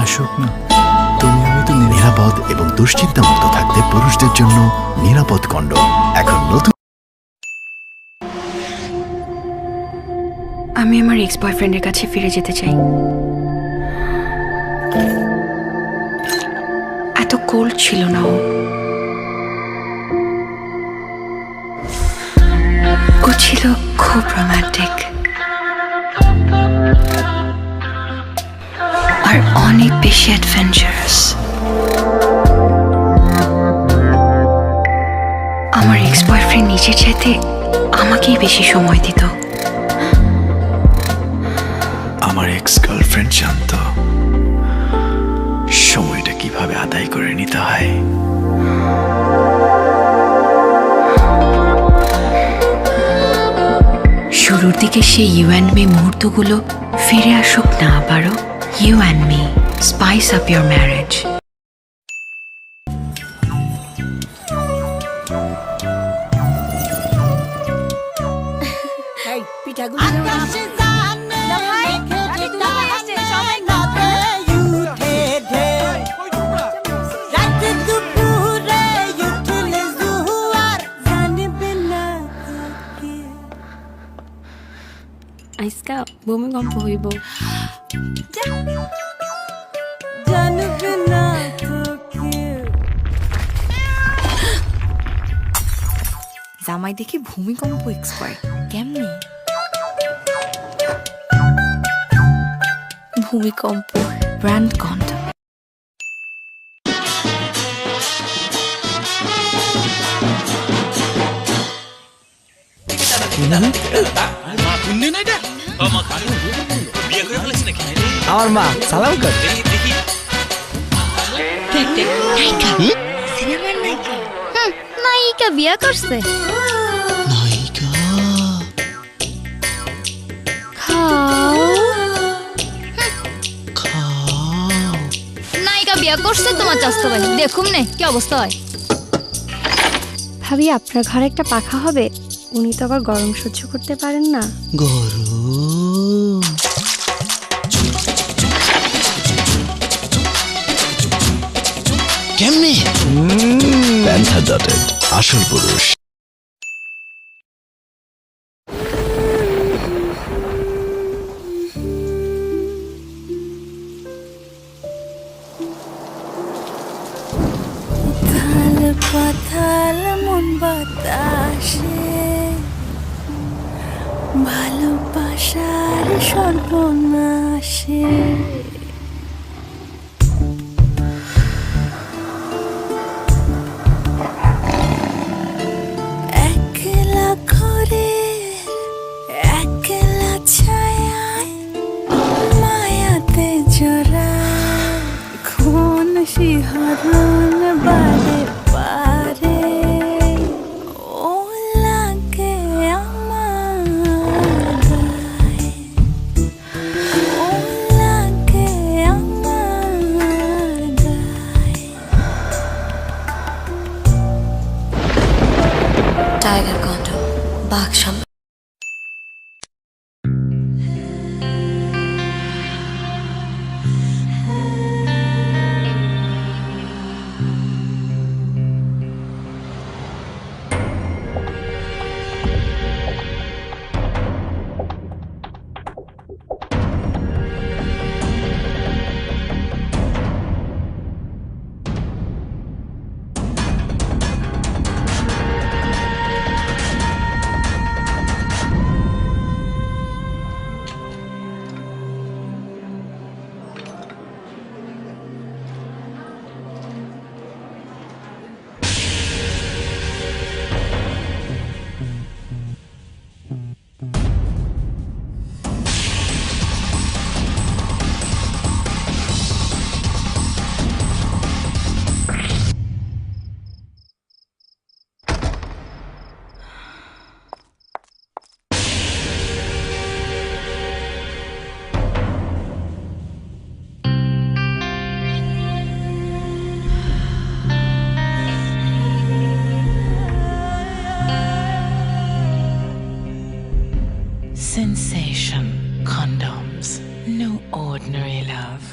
আসুক না, তুমি আমি তো নিরাপদ এবং দুশ্চিন্তামুক্ত থাকতে পুরুষদের জন্য নিরাপদ কন্ডম এখন নতুন। আমি আমার এক্স বয়ফ্রেন্ডের কাছে ফিরে যেতে চাই। এত কোল্ড ছিল না ও ছিল খুব রোমান্টিক আর অনেক বেশি অ্যাডভেঞ্চারাস। আমার এক্স বয়ফ্রেন্ড নিজের চাইতে আমাকেই বেশি সময় দিত। আমার এক্স গার্লফ্রেন্ড জানত সময়টা কিভাবে আদায় করে নিতে হয়। শুরুর দিকে সেই ইউ অ্যান্ড মি মুহূর্তগুলো ফিরে আসুক না আবারও। You and me, spice up your marriage. আজকা ভূমিকম্প হইব। জামাই দেখি ভূমিকম্প এক্সপার্ট, কেমনি? ভূমিকম্প ব্র্যান্ড কন্ডম। আমার মা সালাম কর। নায়িকা বিয়া করছে। নায়িকা বিয়া করছে তোমার চাস্তো ভাই, দেখুন নে কি অবস্থা হয়। ভাবি আপনার ঘরে একটা পাখা হবে, উনি তো আবার গরম সহ্য করতে পারেন না। গরম কেমনে? প্যান্থার ডটেড আসল পুরুষ। পাতাল মন বাতাসে ভালোবাসার সর্বনাশে একলা ঘরে একলা ছায়ায় মায়াতে জড়ায় কোন শিহরণ বারে বারে ও লাগে আমার গায়ে, ও লাগে আমার গায়ে। টাইগার কন্ডম, বাঘ সম্রাট। Sensation condoms. No ordinary love.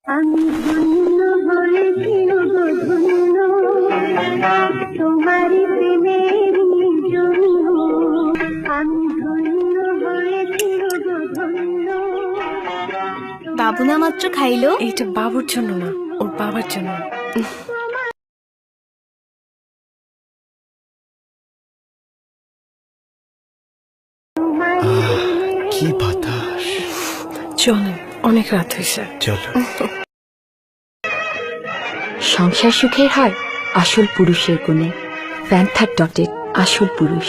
আমি ধন্য হয়েছি গো ধন্য তোমারই প্রেমের জন্য আমি ধন্য হয়েছি গো ধন্য বাবু না মাত্র খাইলো এইটা বাবুর জন্য না, ওর বাবার জন্য। কি বাতাস। চলেন, অনেক রাত হয়েছে। চলো। সংসার সুখের হয় আসল পুরুষের গুণে। প্যান্থার ডটের আসল পুরুষ।